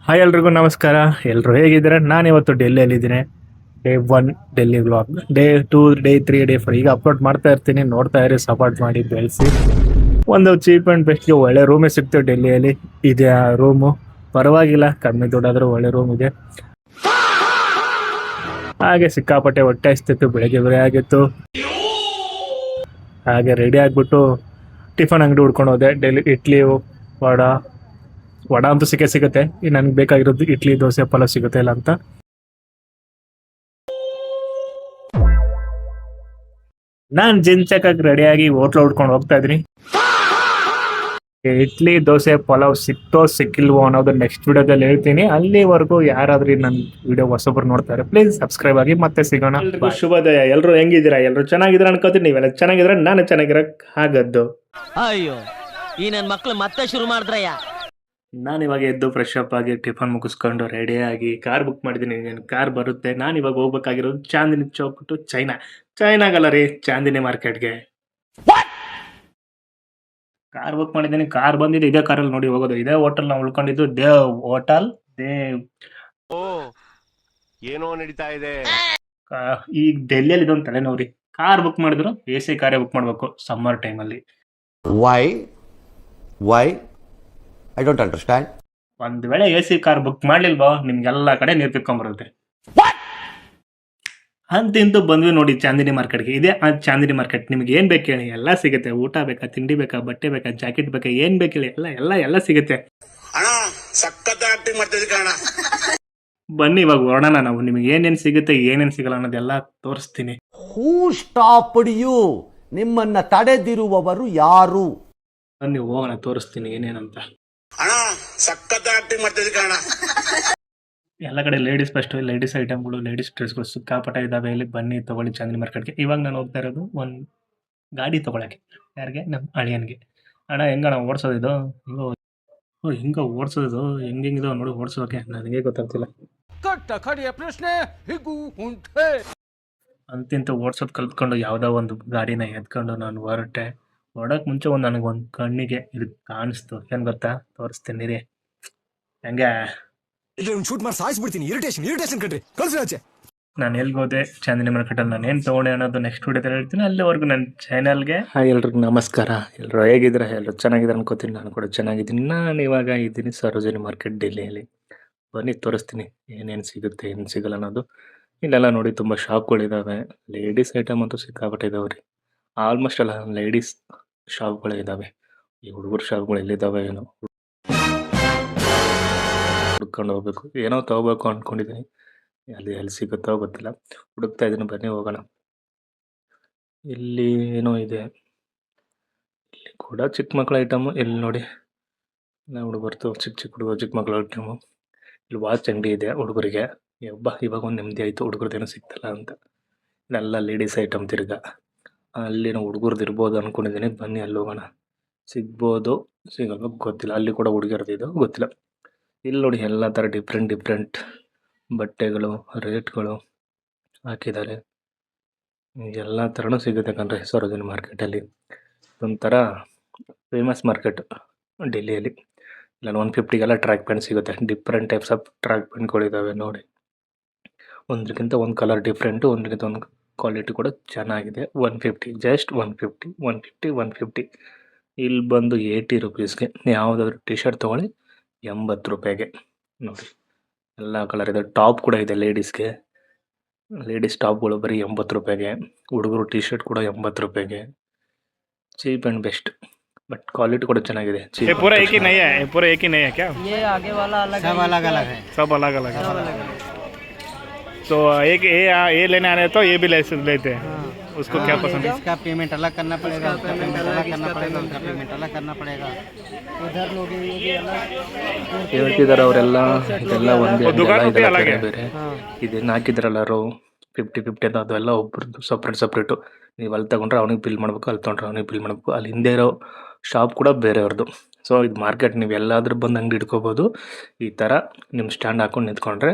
Hi ಎಲ್ರಿಗೂ ನಮಸ್ಕಾರ. ಎಲ್ಲರೂ ಹೇಗಿದ್ದಾರೆ? ನಾನಿವತ್ತು ಡೆಲ್ಲಿಯಲ್ಲಿದ್ದೀನಿ. Day 1 Delhi vlog, day 2, day 3, day 4 ಈಗ ಅಪ್ಲೋಡ್ ಮಾಡ್ತಾ ಇರ್ತೀನಿ. ನೋಡ್ತಾ ಇರಿ, ಸಪೋರ್ಟ್ ಮಾಡಿ, ಬೆಳೆಸಿ. ಒಂದು ಚೀಪ್ ಆ್ಯಂಡ್ ಬೆಸ್ಟ್ಗೆ ಒಳ್ಳೆ ರೂಮೇ ಸಿಗ್ತೇವೆ ಡೆಲ್ಲಿಯಲ್ಲಿ. ಇದೆ ಆ ರೂಮು, ಪರವಾಗಿಲ್ಲ, ಕಡಿಮೆ ದುಡ್ಡಾದರೂ ಒಳ್ಳೆ ರೂಮ್ ಇದೆ. ಹಾಗೆ ಸಿಕ್ಕಾಪಟ್ಟೆ ಹೊಟ್ಟೆ ಹಸ್ತಿತ್ತು, ಬೆಳಗ್ಗೆ ಬೇರೆ ಆಗಿತ್ತು. ಹಾಗೆ ರೆಡಿ ಆಗಿಬಿಟ್ಟು ಟಿಫನ್ ಅಂಗಡಿ ಹುಡ್ಕೊಂಡು ಹೋದೆ. ಡೆಲ್ಲಿ ಇಡ್ಲಿ, ವಡ ಅಂತೂ ಸಿಗುತ್ತೆ. ನನಗೆ ಬೇಕಾಗಿರೋದು ಇಡ್ಲಿ, ದೋಸೆ, ಪಲಾವ್ ಸಿಗುತ್ತೆ ಇಲ್ಲ ಅಂತ. ನಾನು ಜಿಂಚಕ್ಕಾಗಿ ರೆಡಿಯಾಗಿ ಹೋಟ್ಲ್ ಹುಡ್ಕೊಂಡು ಹೋಗ್ತಾ ಇದ್ದೀನಿ. ಇಡ್ಲಿ, ದೋಸೆ, ಪಲಾವ್ ಸಿಕ್ತೋ ಸಿಕ್ಕಿಲ್ವೋ ಅನ್ನೋದು ನೆಕ್ಸ್ಟ್ ವಿಡಿಯೋದಲ್ಲಿ ಹೇಳ್ತೀನಿ. ಅಲ್ಲಿವರೆಗೂ ಯಾರಾದ್ರೂ ನನ್ನ ವಿಡಿಯೋ ಹೊಸಬ್ರು ನೋಡ್ತಾರೆ, ಪ್ಲೀಸ್ ಸಬ್ಸ್ಕ್ರೈಬ್ ಆಗಿ. ಮತ್ತೆ ಸಿಗೋಣ. ಎಲ್ರಿಗೂ ಶುಭೋದಯ. ಎಲ್ಲರೂ ಹೆಂಗಿದ್ದೀರಾ? ಎಲ್ಲರೂ ಚೆನ್ನಾಗಿದ್ದೀರಾ ಅನ್ಕೋತೀನಿ. ನೀವೆಲ್ಲ ಚೆನ್ನಾಗಿದ್ರೆ ನಾನು ಚೆನ್ನಾಗಿರಕ್ ಆಗದ್ದು. ಅಯ್ಯೋ, ಈ ನನ್ನ ಮಕ್ಳು ಮತ್ತೆ ಶುರು ಮಾಡಿದ್ರಯ್ಯ. ನಾನು ಇವಾಗ ಎದ್ದು ಫ್ರೆಶ್ ಅಪ್ ಆಗಿ ಟಿಫನ್ ಮುಗಿಸ್ಕೊಂಡು ರೆಡಿಯಾಗಿ ಕಾರ್ ಬುಕ್ ಮಾಡಿದ್ದೀನಿ. ನನ್ನ ಕಾರ್ ಬರುತ್ತೆ. ನಾನು ಇವಾಗ ಹೋಗ್ಬೇಕಾಗಿರೋದು ಚಾಂದಿನಿ ಚೌಕ್ ಟು ಚೈನಾಗಲ್ಲ ರೀ, ಚಾಂದಿನಿ ಮಾರ್ಕೆಟ್ಗೆ. ಕಾರ್ ಬುಕ್ ಮಾಡಿದ್ದೀನಿ. ಕಾರ್ ಬಂದಿದೆ. ಇದೇ ಕಾರಲ್ಲಿ ನೋಡಿ ಹೋಗೋದು. ಇದೇ ಹೋಟೆಲ್ ನಾವು ಉಳ್ಕೊಂಡಿದ್ದು, ದೇವ್ ಹೋಟೆಲ್. ಓ, ಏನೋ ನಡೀತಾ ಇದೆ. ಈಗ ಡೆಲ್ಲಿಯಲ್ಲಿ ಇದೊಂದು ತಲೆನೋವ್ರಿ. ಕಾರ್ ಬುಕ್ ಮಾಡಿದ್ರು AC ಕಾರೇ ಬುಕ್ ಮಾಡಬೇಕು ಸಮ್ಮರ್ ಟೈಮಲ್ಲಿ. Why I don't understand. ಒಂದ್ ವೇಳೆ AC ಕಾರ್ ಬುಕ್ ಮಾಡ್ಲಿಲ್ವೋ, ನಿಮ್ಗೆಲ್ಲ ಕಡೆ ನೀರು ತಿಕ್ಕೊಂಬರುತ್ತೆ. ಅಂತಿಂತೂ ಬಂದ್ವಿ ನೋಡಿ ಚಾಂದಿನಿ ಮಾರ್ಕೆಟ್ಗೆ. ಇದೆ ಆ ಚಾಂದಿನಿ ಮಾರ್ಕೆಟ್. ನಿಮ್ಗೆ ಏನ್ ಬೇಕು ಹೇಳಿ, ಎಲ್ಲ ಸಿಗುತ್ತೆ. ಊಟ ಬೇಕಾ, ತಿಂಡಿ ಬೇಕಾ, ಬಟ್ಟೆ ಬೇಕಾ, ಜಾಕೆಟ್ ಬೇಕಾ, ಏನ್ ಬೇಕು ಹೇಳಿ, ಎಲ್ಲ ಸಿಗುತ್ತೆ. ಬನ್ನಿ ಇವಾಗ ಹೊರಡೋಣ ನಾವು. ನಿಮ್ಗೆ ಏನೇನ್ ಸಿಗುತ್ತೆ, ಏನೇನ್ ಸಿಗಲ್ಲ ಅನ್ನೋದೆಲ್ಲ ತೋರಿಸ್ತೀನಿ. ಹೂ ಸ್ಟಾಪ್ಡ್ ಯು? ನಿಮ್ಮನ್ನ ತಡೆದಿರುವವರು ಯಾರು? ಬನ್ನಿ ಹೋಗೋಣ, ತೋರಿಸ್ತೀನಿ ಏನೇನಂತ. ಎಲ್ಲ ಕಡೆ ಲೇಡೀಸ್ ಫಸ್ಟ್, ಲೇಡೀಸ್ ಐಟಮ್ಗಳು, ಲೇಡೀಸ್ ಡ್ರೆಸ್ಗಳು ಸಿಕ್ಕಾಪಟ್ಟೆ ಇದಾವೆ ಇಲ್ಲಿ. ಬನ್ನಿ ತಗೊಳ್ಳಿ ಚಾಂದಿನಿ ಮಾರ್ಕೆಟ್ಗೆ. ಇವಾಗ ನಾನು ಹೋಗ್ತಾ ಇರೋದು ಒಂದು ಗಾಡಿ ತಗೊಳಕ್ಕೆ. ಯಾರಿಗೆ? ನಮ್ಮ ಅಳಿಯನ್ಗೆ. ಅಣ್ಣ ಹೆಂಗಣ್ಣ ಓಡಿಸೋದಿದು? ಹಿಂಗ ಓಡಿಸೋದು ಹೆಂಗಿದಾವ ನೋಡಿ ಓಡಿಸೋಕೆ, ನನಗೆ ಗೊತ್ತಾಗ್ತಿಲ್ಲ. ಅಂತಿಂತ ಓಡಿಸೋದು ಕಲ್ತ್ಕೊಂಡು ಯಾವ್ದೋ ಒಂದು ಗಾಡಿನ ಎತ್ಕೊಂಡು ನಾನು ಹೊರಟೆ. ಹೊರಡಕ್ ಮುಂಚೆ ನನಗೊಂದು ಕಣ್ಣಿಗೆ ಇದು ಕಾಣಿಸ್ತು. ಏನ್ ಗೊತ್ತಾ? ತೋರಿಸ್ತೀನಿ ರೀ. ಹೆಂಗೆ ಶೂಟ್ ಮಾಡಿ ಸಾಯಿಸ್ಬಿಡ್ತೀನಿ. ಇರಿಟೇಷನ್ ಕಣ್ರಿ, ಕಳ್ಸಿ. ನಾನು ಎಲ್ಗೋದೆ ಚಾಂದಿನಿ ಮಾರ್ಕೆಟಲ್ಲಿ, ನಾನು ಏನು ತೊಗೊಂಡೆ ಅನ್ನೋದು ನೆಕ್ಸ್ಟ್ ವಿಡಿಯೋದಲ್ಲಿ ಹೇಳ್ತೀನಿ. ಅಲ್ಲಿವರೆಗೂ ನನ್ನ ಚಾನಲ್ಗೆ ಹಾಯ್. ಎಲ್ರಿಗೂ ನಮಸ್ಕಾರ. ಎಲ್ಲರೂ ಹೇಗಿದ್ದೀರಾ? ಎಲ್ಲರೂ ಚೆನ್ನಾಗಿದ್ದಾರೆ ಅನ್ಕೋತೀನಿ. ನಾನು ಕೂಡ ಚೆನ್ನಾಗಿದ್ದೀನಿ. ನಾನು ಇವಾಗ ಇದ್ದೀನಿ ಸರೋಜಿನಿ ಮಾರ್ಕೆಟ್ ಡೆಲ್ಲಿಯಲ್ಲಿ. ಬನ್ನಿ ತೋರಿಸ್ತೀನಿ ಏನೇನು ಸಿಗುತ್ತೆ, ಏನು ಸಿಗಲ್ಲ ಅನ್ನೋದು. ಇಲ್ಲೆಲ್ಲ ನೋಡಿ ತುಂಬ ಶಾಪ್ಗಳಿದ್ದಾವೆ. ಲೇಡೀಸ್ ಐಟಮ್ ಅಂತೂ ಸಿಕ್ಕಾಪಟ್ಟೆ ಇದಾವೆ ರೀ. ಆಲ್ಮೋಸ್ಟ್ ಎಲ್ಲ ಲೇಡೀಸ್ ಶಾಪ್ಗಳೇ ಇದ್ದಾವೆ. ಈ ಹುಡುಗರ ಶಾಪ್ಗಳು ಎಲ್ಲಿದ್ದಾವೆ ಏನೋ, ಹುಡ್ಕೊಂಡು ಹೋಗ್ಬೇಕು. ಏನೋ ತೊಗೋಬೇಕು ಅಂದ್ಕೊಂಡಿದ್ದೀನಿ. ಎಲ್ಲಿ ಸಿಗುತ್ತೋ ಗೊತ್ತಿಲ್ಲ, ಹುಡುಕ್ತಾ ಇದ್ದೀನಿ. ಬನ್ನಿ ಹೋಗೋಣ. ಇಲ್ಲಿ ಏನೋ ಇದೆ, ಇಲ್ಲಿ ಕೂಡ ಚಿಕ್ಕ ಮಕ್ಕಳ ಐಟಮು. ಇಲ್ಲಿ ನೋಡಿ, ನಾವು ಹುಡುಗರ್ತು ಚಿಕ್ಕ ಹುಡುಗರು, ಚಿಕ್ಕ ಮಕ್ಕಳ ಐಟಮು. ಇಲ್ಲಿ ವಾಚ್ ಅಂಗಡಿ ಇದೆ ಹುಡುಗರಿಗೆ. ಇವಾಗ ಒಂದು ನೆಮ್ಮದಿ ಆಯಿತು, ಹುಡುಗರದೇನೋ ಸಿಗ್ತಲ್ಲ ಅಂತ. ಇಲ್ಲೆಲ್ಲ ಲೇಡೀಸ್ ಐಟಮ್. ತಿರ್ಗ ಅಲ್ಲಿನ ಹುಡುಗರದ್ದು ಇರ್ಬೋದು ಅಂದ್ಕೊಂಡಿದ್ದೀನಿ. ಬನ್ನಿ ಅಲ್ಲಿ ಹೋಗೋಣ. ಸಿಗ್ಬೋದು, ಸಿಗಲ್ವ ಗೊತ್ತಿಲ್ಲ. ಅಲ್ಲಿ ಕೂಡ ಹುಡುಗಿಯರ್ದಿದ್ದು ಗೊತ್ತಿಲ್ಲ. ಇಲ್ಲಿ ನೋಡಿ ಎಲ್ಲ ಥರ ಡಿಫ್ರೆಂಟ್ ಬಟ್ಟೆಗಳು, ರೇಟ್ಗಳು ಹಾಕಿದ್ದಾರೆ. ಎಲ್ಲ ಥರನೂ ಸಿಗುತ್ತೆ ಕಣ್ರಿ ಸರೋಜಿನಿ ಮಾರ್ಕೆಟಲ್ಲಿ. ಒಂಥರ ಫೇಮಸ್ ಮಾರ್ಕೆಟ್ ಡೆಲ್ಲಿಯಲ್ಲಿ. ಇಲ್ಲ 150ಗೆಲ್ಲ ಟ್ರ್ಯಾಕ್ ಪ್ಯಾಂಟ್ ಸಿಗುತ್ತೆ. ಡಿಫ್ರೆಂಟ್ ಟೈಪ್ಸ್ ಆಫ್ ಟ್ರ್ಯಾಕ್ ಪ್ಯಾಂಟ್ಗಳಿದ್ದಾವೆ ನೋಡಿ. ಒಂದಕ್ಕಿಂತ ಒಂದು ಕಲರ್ ಡಿಫ್ರೆಂಟು, ಒಂದಕ್ಕಿಂತ ಒಂದು ಕ್ವಾಲಿಟಿ ಕೂಡ ಚೆನ್ನಾಗಿದೆ. 150, ಜಸ್ಟ್ 150. ಇಲ್ಲಿ ಬಂದು 80 ರುಪೀಸ್ಗೆ ಯಾವುದಾದ್ರೂ ಟಿ ಶರ್ಟ್ ತೊಗೊಳ್ಳಿ 80 ರೂಪಾಯಿಗೆ ನೋಡಿ. ಎಲ್ಲ ಕಲರ್ ಇದೆ. ಟಾಪ್ ಕೂಡ ಇದೆ ಲೇಡೀಸ್ಗೆ. ಲೇಡೀಸ್ ಟಾಪ್ಗಳು ಬರೀ 80 ರೂಪಾಯಿಗೆ. ಹುಡುಗರು ಟಿ ಶರ್ಟ್ ಕೂಡ 80 ರೂಪಾಯಿಗೆ. Cheap and best, but quality ಕೂಡ ಚೆನ್ನಾಗಿದೆ. पूरा एक ही नहीं है, पूरा एक ही नहीं है क्या? ये आगे वाला अलग सब अलग अलग है. सब अलग अलग है. तो एक ये लेने आने तो ये भी लेते हैं. उसको क्या पसंद है? इसका पेमेंट अलग करना पड़ेगा, उसका पेमेंट अलग करना पड़ेगा, उसका पेमेंट अलग करना पड़ेगा. उधर लोग ಹೇಳ್ತಿದ್ದಾರೆ ಅವರೆಲ್ಲ. ಇದೆಲ್ಲ ಒಂದೇ, ಇದೆಲ್ಲ ಬೇರೆ ಬೇರೆ. ಇದನ್ನು ಹಾಕಿದ್ರಲ್ಲ 50 ಅಂತ, ಅದೆಲ್ಲ ಒಬ್ರದ್ದು ಸಪ್ರೇಟು. ನೀವು ಅಲ್ಲಿ ತಗೊಂಡ್ರೆ ಅವ್ನಿಗೆ ಬಿಲ್ ಮಾಡಬೇಕು, ಅಲ್ಲಿ ತೊಗೊಂಡ್ರೆ ಅವ್ನಿಗೆ ಬಿಲ್ ಮಾಡಬೇಕು. ಅಲ್ಲಿ ಹಿಂದೆ ಇರೋ ಶಾಪ್ ಕೂಡ ಬೇರೆಯವ್ರದ್ದು. ಸೊ ಇದು ಮಾರ್ಕೆಟ್. ನೀವು ಎಲ್ಲಾದ್ರೂ ಬಂದು ಅಂಗಡಿ ಇಟ್ಕೋಬೋದು. ಈ ಥರ ನಿಮ್ಮ ಸ್ಟ್ಯಾಂಡ್ ಹಾಕೊಂಡು ನಿಂತ್ಕೊಂಡ್ರೆ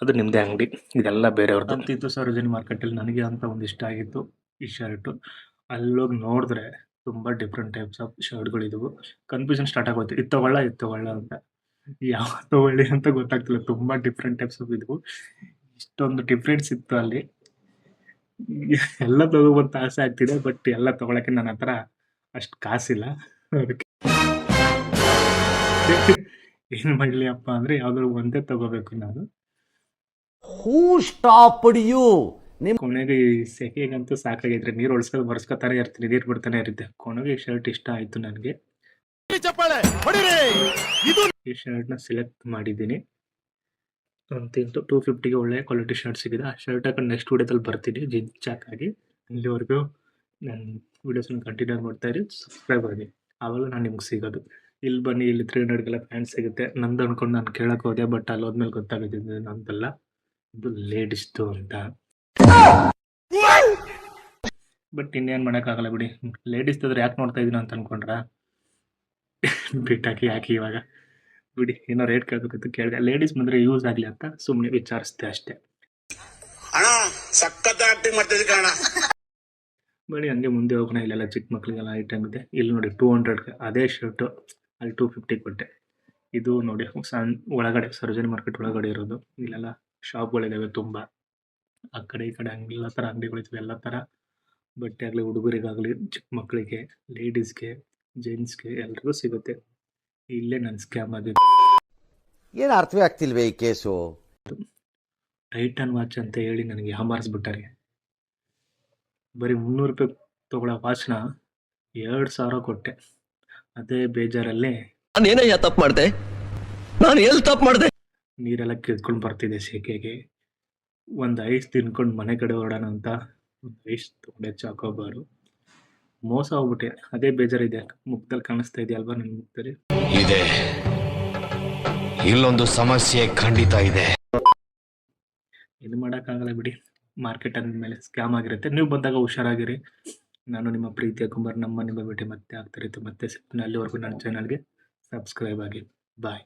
ಅದು ನಿಮ್ಮದೇ ಅಂಗಡಿ. ಇದೆಲ್ಲ ಬೇರೆಯವ್ರದ್ದು. ಅಂತಿತ್ತು ಸರೋಜಿನಿ ಮಾರ್ಕೆಟಲ್ಲಿ. ನನಗೆ ಅಂತ ಒಂದು ಇಷ್ಟ ಆಗಿತ್ತು ಈ ಶರ್ಟು. ಅಲ್ಲೋಗಿ ನೋಡಿದ್ರೆ ತುಂಬ ಡಿಫ್ರೆಂಟ್ ಟೈಪ್ಸ್ ಆಫ್ ಶರ್ಟ್ಗಳಿದ್ವು. ಕನ್ಫ್ಯೂಷನ್ ಸ್ಟಾರ್ಟ್ ಆಗೋಯ್ತು, ಇದು ತೊಗೊಳ್ಳ ಅಂತ. ಯಾವ ತಗೊಳ್ಳಿ ಅಂತ ಗೊತ್ತಾಗ್ತಿಲ್ಲ. ತುಂಬ ಡಿಫ್ರೆಂಟ್ ಟೈಪ್ಸ್ ಆಫ್ ಇದ್ವು. ಇಷ್ಟೊಂದು ಡಿಫ್ರೆನ್ಸ್ ಇತ್ತು ಅಲ್ಲಿ. ಎಲ್ಲ ತಗೋಬಂತ ಆಸೆ ಆಗ್ತಿದೆ, ಬಟ್ ಎಲ್ಲ ತಗೊಳಕ್ಕೆ ನನ್ನ ಹತ್ರ ಅಷ್ಟು ಕಾಸಿಲ್ಲ. ಅದಕ್ಕೆ ಏನು ಮಾಡಲಿ ಅಪ್ಪ ಅಂದರೆ ಯಾವ್ದಾದ್ರು ಒಂದೇ ತಗೋಬೇಕು ನಾನು. ಹೂ ಸ್ಟಾಪ್ಡ್ ಯು? ಕೊನೆಗೆ ಈ ಸೆಕೆಗಂತೂ ಸಾಕಾಗಿದ್ರೆ ನೀರು ಬರ್ಸ್ಕೊತಾನೆ ಇರ್ತೀನಿ, ನೀರು ಬಿಡ್ತಾನೆ ಇರುತ್ತೆ. ಕೊನೆಗೆ ಈ ಶರ್ಟ್ ಇಷ್ಟ ಆಯಿತು ನನಗೆ. ಈ ಶರ್ಟ್ನ ಸೆಲೆಕ್ಟ್ ಮಾಡಿದ್ದೀನಿ. ಅಂತಿಂತು 250ಗೆ ಒಳ್ಳೆ ಕ್ವಾಲಿಟಿ ಶರ್ಟ್ ಸಿಗಿದೆ. ಆ ಶರ್ಟ್ ಹಾಕೊಂಡು ನೆಕ್ಸ್ಟ್ ವಿಡಿಯೋದಲ್ಲಿ ಬರ್ತೀನಿ ಜಿಂಚಾಕ್ ಆಗಿ. ಇಲ್ಲಿವರೆಗೂ ನನ್ನ ವೀಡಿಯೋಸ್ನ ಕಂಟಿನ್ಯೂ ಮಾಡ್ತಾ ಇರಿ, ಸಬ್ಸ್ಕ್ರೈಬ್ ಆಗಿ, ಆವಾಗ ನಾನು ನಿಮ್ಗೆ ಸಿಗೋದು. ಇಲ್ಲಿ ಬನ್ನಿ, ಇಲ್ಲಿ 300ಗೆಲ್ಲ ಪ್ಯಾಂಟ್ ಸಿಗುತ್ತೆ. ನಂದು ಅಂದ್ಕೊಂಡು ನಾನು ಕೇಳಕ್ಕೆ ಹೋದೆ, ಬಟ್ ಅಲ್ಲಿ ಹೋದ್ಮೇಲೆ ಗೊತ್ತಾಗಿದ್ದು ನಂದಲ್ಲ, ಇದು ಲೇಡೀಸ್ದು ಅಂತ. ಬಟ್ ಇನ್ನೇನು ಮಾಡೋಕ್ಕಾಗಲ್ಲ ಬಿಡಿ. ಲೇಡೀಸ್ ಆದ್ರೆ ಯಾಕೆ ನೋಡ್ತಾ ಇದ್ದೀನಿ ಅಂತ ಅನ್ಕೊಂಡ್ರ, ಬಿಟ್ಟಾಕಿ ಯಾಕೆ ಇವಾಗ ಬಿಡಿ. ಏನೋ ರೇಟ್ ಕೇಳಬೇಕಿತ್ತು, ಕೇಳಿದೆ. ಲೇಡೀಸ್ ಬಂದರೆ ಯೂಸ್ ಆಗಲಿ ಅಂತ ಸುಮ್ಮನೆ ವಿಚಾರಿಸ್ದೆ ಅಷ್ಟೇ. ಬರೀ ಹಂಗೆ ಮುಂದೆ ಹೋಗೋಣ. ಇಲ್ಲೆಲ್ಲ ಚಿಕ್ಕ ಮಕ್ಕಳಿಗೆಲ್ಲ ಐಟಮ್ ಇದೆ. ಇಲ್ಲಿ ನೋಡಿ 200ಗೆ ಅದೇ ಶರ್ಟು ಅಲ್ಲಿ 250 ಕೊಟ್ಟೆ. ಇದು ನೋಡಿ ಸಣ್ಣ ಒಳಗಡೆ ಸರೋಜಿನಿ ಮಾರ್ಕೆಟ್ ಒಳಗಡೆ ಇರೋದು. ಇಲ್ಲೆಲ್ಲ ಶಾಪ್ಗಳಿದ್ದಾವೆ ತುಂಬ. ಆ ಕಡೆ ಈ ಕಡೆ ಎಲ್ಲ ಥರ ಅಂಗಡಿಗಳಿದ್ದಾವೆ. ಎಲ್ಲ ಥರ ಬಟ್ಟೆ ಆಗಲಿ, ಹುಡುಗರಿಗಾಗಲಿ, ಚಿಕ್ಕ ಮಕ್ಕಳಿಗೆ, ಲೇಡೀಸ್ಗೆ, ಜೆಂಟ್ಸ್ಗೆ ಎಲ್ರಿಗೂ ಸಿಗುತ್ತೆ. ಇಲ್ಲೇ ನನ್ನ ಸ್ಕ್ಯಾಮ್ ಆಗಿದೆ. ಏನು ಅರ್ಥವೇ ಆಗ್ತಿಲ್ವೇ ಈ ಕೇಸು? ಟೈಟನ್ ವಾಚ್ ಅಂತ ಹೇಳಿ ನನಗೆ ಹಮಾರಿಸ್ಬಿಟ್ಟಾರೆ. ಬರೀ 300 ರೂಪಾಯಿ ತೊಗೊಳ್ಳೋ ವಾಚ್ನ 2000 ಕೊಟ್ಟೆ. ಅದೇ ಬೇಜಾರಲ್ಲಿ ನಾನೇನಯ್ಯ ತಪ್ಪು ಮಾಡಿದೆ? ನಾನು ಎಲ್ಲಿ ತಪ್ಪು ಮಾಡಿದೆ? ನೀರೆಲ್ಲ ಕಿದ್ಕೊಂಡು ಬರ್ತಿದೆ ಸೆಕೆಗೆ. ಒಂದು ಐಸ್ ತಿನ್ಕೊಂಡು ಮನೆ ಕಡೆ ಹೊರಡೋಣ ಅಂತ ಒಂದು ಐಸ್ ತೊಗೊಂಡೆ, ಚಾಕೋಬಾರು. ಮೋಸ ಹೋಗ್ಬಿಟ್ಟೆ. ಅದೇ ಬೇಜಾರಿದೆ. ಮುಖದಲ್ಲಿ ಕಾಣಿಸ್ತಾ ಇದೆಯಲ್ವಾ ನನ್ನ ಮುಖದಲ್ಲಿ? ಇದೆ, ಇಲ್ಲೊಂದು ಸಮಸ್ಯೆ ಖಂಡಿತ ಇದೆ. ಇದು ಮಾಡೋಕ್ಕಾಗಲ್ಲ ಬಿಡಿ. ಮಾರ್ಕೆಟ್ ಅಂದಮೇಲೆ ಸ್ಕ್ಯಾಮ್ ಆಗಿರುತ್ತೆ. ನೀವು ಬಂದಾಗ ಹುಷಾರಾಗಿರಿ. ನಾನು ನಿಮ್ಮ ಪ್ರೀತಿಯ ಕುಮಾರ್. ನಿಮ್ಮ ಭೇಟಿ ಮತ್ತೆ ಆಗ್ತಾ ಇರುತ್ತೆ. ಮತ್ತೆ ಸಿಗ್ತೀನಿ. ಅಲ್ಲಿವರೆಗೂ ನನ್ನ ಚಾನಲ್ಗೆ ಸಬ್ಸ್ಕ್ರೈಬ್ ಆಗಿ. ಬಾಯ್.